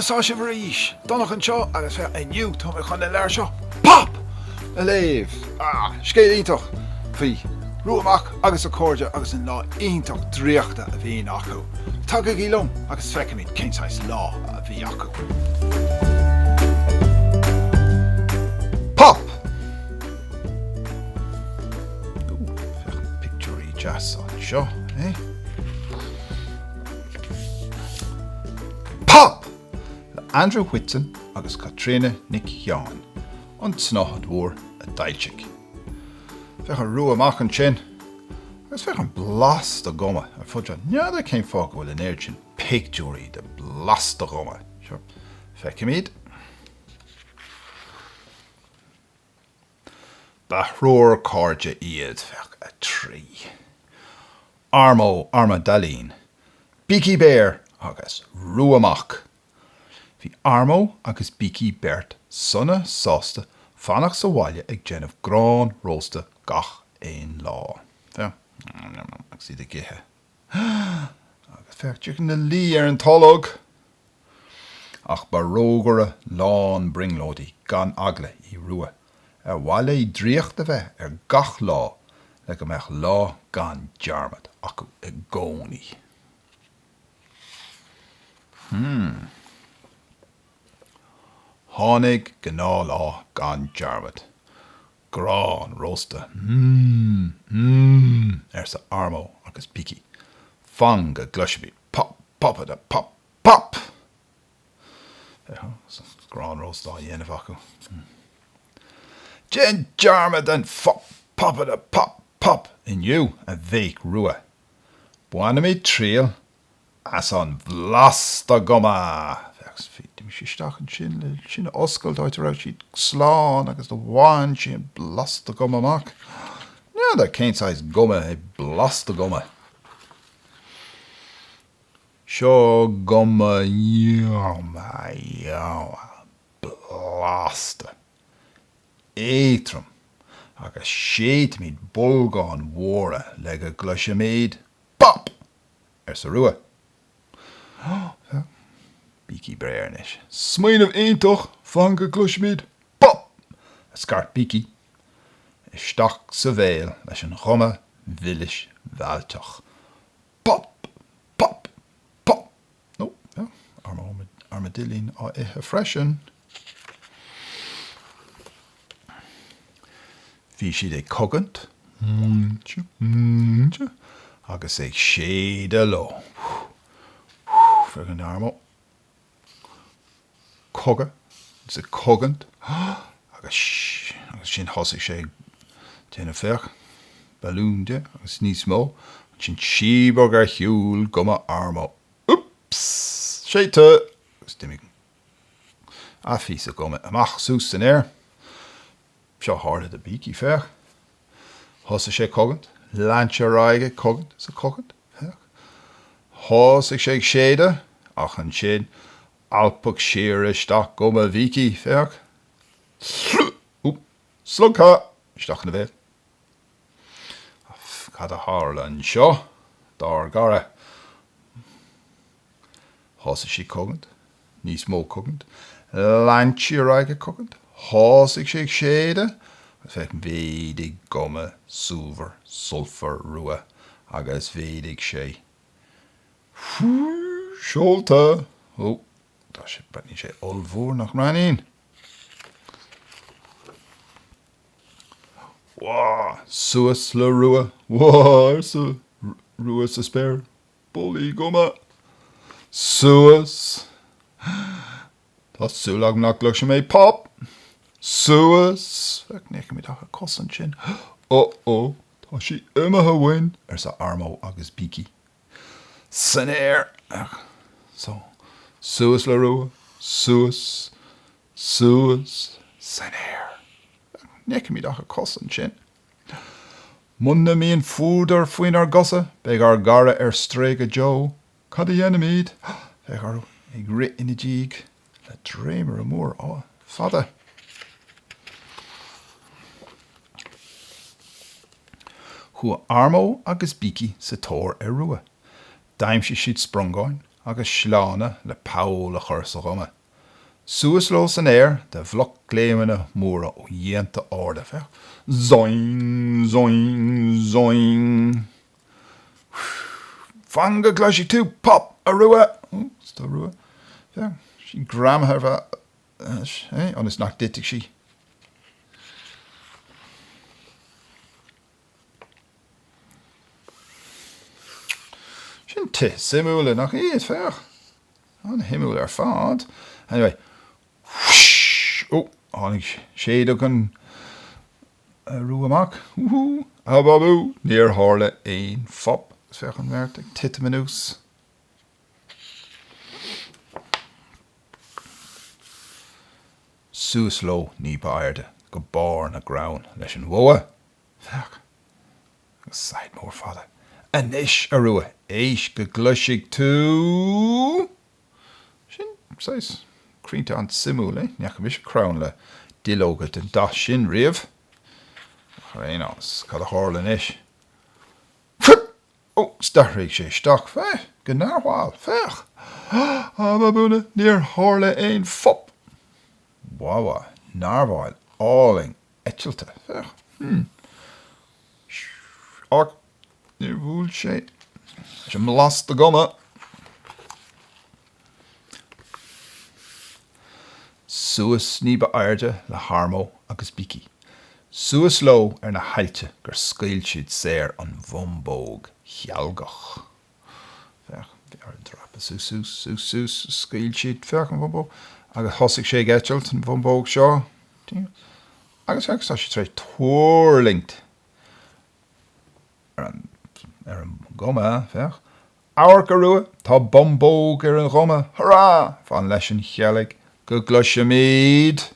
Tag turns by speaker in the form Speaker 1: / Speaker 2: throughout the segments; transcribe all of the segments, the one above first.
Speaker 1: Tá sé bhríis, Donach an seo agus bheith aniu tá mé chun le leir seo. Pop! A léamh, scéalíntoch, faoi ruamach agus a cóide agus an lá iontoch dríochta a bhíon acu. Tá go gílumm agus feicimid cinsáis lá a bhí acu. Pop! Feich picturí jazz an seo, eh? Pop! Andrew Whitson agus Caitríona Sheáin an snáthad mhór a dailteach. Feich an ruamach an sin, agus feich an Blastaghuma ar fudra neada céim fág bhfuil an air sin picturí de Blastaghuma. Sure. Feicimid. Bathróir cairde iad feich a trí. Armó armadalín. Bící béir agus ruamach. Bhí Armó agus Bící beirt sunna sásta fannach sa bhaile ag déanamh grán rósta gach éon lá. Fear, ag si de githe. Agus feach tuig na lí ar an talóg. Ach ba rógara lán brionglóidí gan eagla I rua. Ar bhaile I dríocht a bheith ar gach lá le go mbeadh lá gan dearmad acu I gcónaí. Tháinig gná lá gan dearmad. Grán rósta. Ar sa Armó agus Bící. Fang a gluisibí. Pop, pop a pop, pop! Grán rósta a dhéanamh acu. Gin dearmad an pop a pop, pop inniu a bhéic rua. Buana mí triail as an Blastaghuma. Dim sisteach an sin oscailt áit ar siad sláán agus do bháin sin Blastaghuma amach. Neada céinsáis guma é Blastaghuma. Seo guma blasta. Éatram agus séitmid bolgáin mhóra le go gluisimid pop ar sa rua. Bící brearnis. Smaoinmh iontoch fan go gluisimid pop! A scart Bící. Isteach sa bhéal leis an chuma mhilis bhailteach. Pop! Pop! Pop! No, Armó armadilín á ithe freisin. Bhí siad ag chogaint. Agus ag séad lo. Fegan Armó. Coga. It's a chogaint. Agus sin thosaigh sé déanamh feach. Balún de, agus níos mó. Sin síbog ar hiúil guma Armó. Oops! Séite! Agus dimig. Fís a guma amach sús in air. Seo háirthe de Bící feach. Thosaigh sé chogaint. Laintse raige chogaint. Is a chogaint feach. Thosaigh sé séide. Ach an sin alpach siar isteach guma Bící feach. Slugcha! Isteach na bhéal. Cad a tharla an seo. Dar gara. Thosaigh sí chogaint. Níos mó chogaint. Laintse raige chogaint. Thosaigh sé séide. Feich mhéidig guma súver sulfur rua agus mhéidig sé. Seolta. Tá sé bretní sé olmhór nach ranín. Suas le rua. Ar sa rua sa spéir. Bulí guma. Suas. Tá súlag nach gluise mé pop. Suas. Feich nécha mí dacha cosan sin. Tá sí imethe bhain ar sa Armó agus Bící. San air. So, suas le rua. Suas. San air. Nécha mí dacha cosan sin. Munna míon fúdar faoin ar gosa, beag ar gara ar stréige Joe. Cad a dhéanamid. Feich ar ag rit ina díg. Le dréimar amór á fada. Chua Armó agus Bící sa tóir rua. Daimse siad sprongáin agus sláánna le páil a chur sa goma. Suas lo san air, de vloc gléimena móra ó dhéanta áda fe. Zoing, zoing, zoing. Fanga glashy tú, pop, a rua. Oh, sta rua. Fe, she gram her va. On is nach ditig she. Sin te, simúla nach iad fer. An himúla fad. Anyway. Oh, hánig séad an ruaach. Ababu, near tharla ein fop. Is fer an werk, titte minús. Suas lo ní bairde, go bar na ground leis an woa. Fuck. Side more fada. An ish a rua, eish go glusig tú. Sin, sais, crínta an simúle, neach mish crown le dilóga den da sin riamh. Réinos, cad a hárlan ish. Oh, starrig sé stach, fe, go narwhal, fech. Ababuna, near tharla ein fop. Wawa, narwhal, alling, etchelta, fech. Och, near wool sé. Is Blastaghuma. Suas ní ba airde le Armó agus Bící. Suas lo na hailte gur scéal siad séir an bhumbóg chealgach. Fech, ar an drapa sus, scéal siad fech an bhumbóg. Agus hosig sé gechelt an bhumbóg seo. Agus fech sa si tre tuorlingt. Ar an goma, fech. Our garua, tá bhumbóg ar an goma. Hurrah! Van leis an chealig. Go glushamid.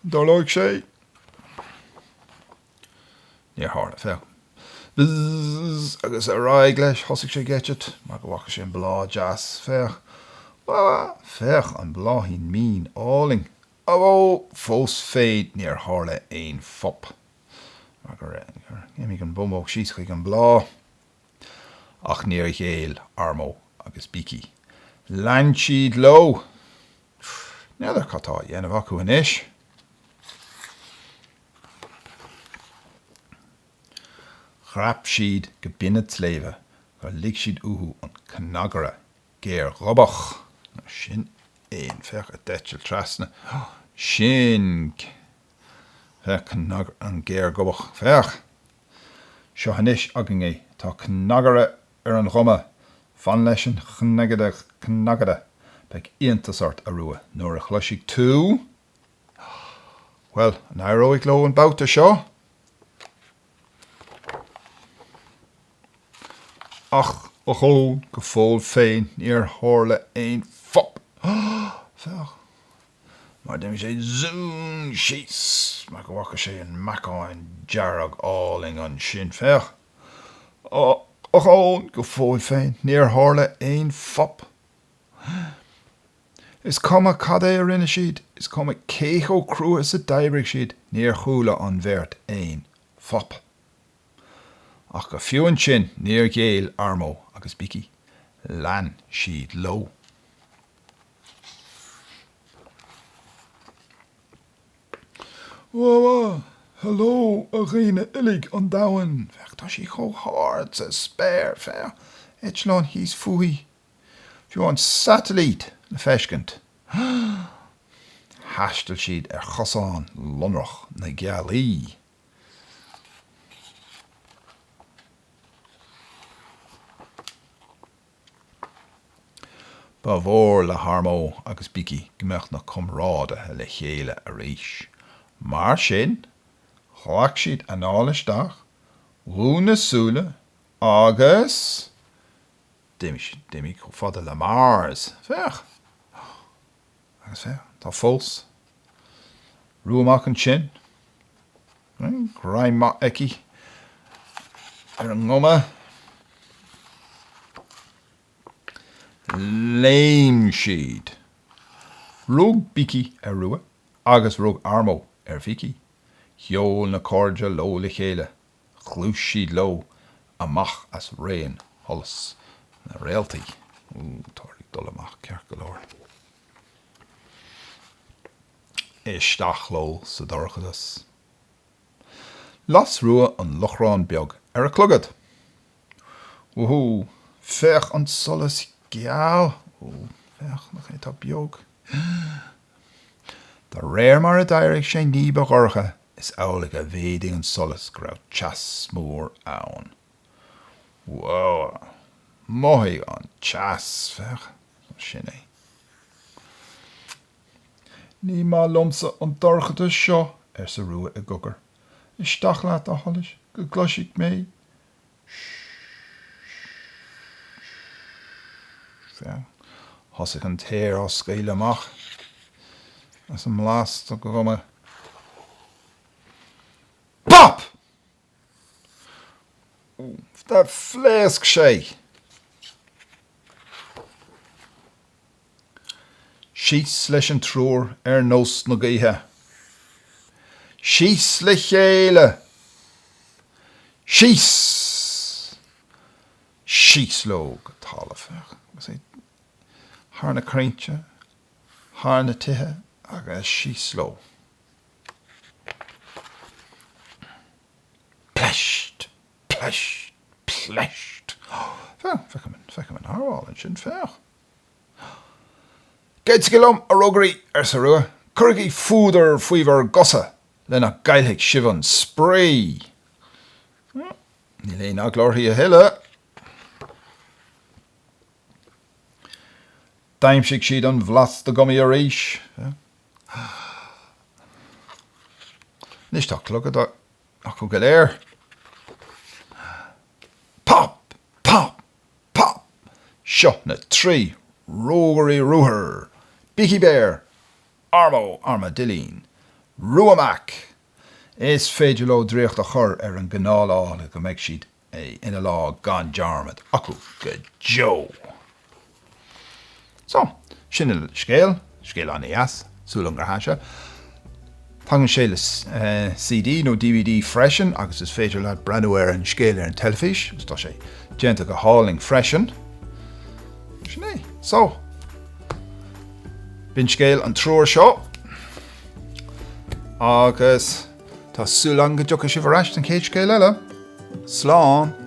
Speaker 1: Dolóig sé. Níor tharla fe. Bzz, agus a raig leis, hosig sé getchet, mar go bhacha sé an blá jazz fech. Fech an blá hín mín áling. Ó, fós féid níor tharla ein fop. Mar go géimigh an bhumbóg síos chuig an blá. Ach níor chéal Armó agus Bící. Land siad lo. Neidir catá dhéanamh acu in ish. Chrap siad go binne tléimhe, go lig siad uhu an cnagara géir robach. Sin éon fech a deitchel trasna. Sin fech cnagara an géir gobach fech. Seo hanis agin é tá cnagara ar an goma. Van leis an cnagada. Beg ionta sort a rua. Nuair a chluisig tú. Well, an airóig lo an bouta seo. Ach, ochó, go fól féin, níor tharla ein fop. Fech. Mar dim sé zoom sheets. Mar go bhacha sé an macáin jarrag áling an sin fech. Ochó, go fól féin, níor tharla ein fop. Is cuma cad é a rinne siad, is cuma cécho cruas a daibrig siad, níor chúla an bheirt ein fop. Ach go fiúin sin níor géal Armó agus Bící. Lan siad lo. Wawa, hello, a rine illig an dawan. Fech tá sí cho hard sa spare fer. Echlon hís fui. Fiú an satellite na feshkent. Hastel siad ar chosán lonrach na gealaí. Ba bhór le Armó agus Bící gombeach na cumráda le chéile a réis. Mar sin, choach siad an álisteach, rúna súla, agus Dimi go fada le Mars. Fech. Agus fech. Tá fós. Ruaach an sin. Graim ma eki. Ar an ngoma. Léamh siad. Rug Bící ar rua, agus rug Armó ar Bící. Heol na cordia lo le chéile. Chlúis siad lo, amach as rain holas. Na réaltaí. Táirigh dul amach ceart go leor. isteach ló sa dorchadas. Las rua an lochrán beag a clogad. Woohoo, fech an solas scéal. Fech nach é tá beag. Tá réir mar a dairigh sé níba gorcha is álaigh a bhéiding an solas go raibh teas mór ann. Wow, maithaigh an teas fech sin é. Ní má lomsa an dorchadas seo sa rua a guggur. Isteach leat a tholis go glosiigh mé. Thosaigh an téir á scéal amach. As an mlast go goma. Pop! Tá phléasc sé. Síos leis an trúr nós na gaotha. Síos le chéile. Síos. Síos ló go tála fech. Thar na crainte, thar na tithe, agus síos ló. Pleist, pleist, pleist. Fecha an harháil an sin fech. Gaid gilom a rugaí sa rua, curgaí fúdar faoibar gosa lena gailtheigh sivan spray. Ní léon aglorthaí a hiile. Daimsigh siad an Blastaghuma a rís. Nis tá clogad ach go léir. Pop, pop, pop. Seo na trí rudaí ruthar. Bící bear. Armó armadilín. Ruamach. Is féidir leo dríocht a chur an gnáil go mbeidh siad ina lá gan dearmad acu go Joe. So, sin scéal an éas, súlan gur háise. Tangan sé le CD nó DVD freisin, agus is féidir leat breanúir an scéal an telefís, agus tá sé déanta go háling freisin. Sin é. So, bin scéal an trúr seo, agus tá súlan go dtiocadh si bhreist an céad scéal eile. Slán.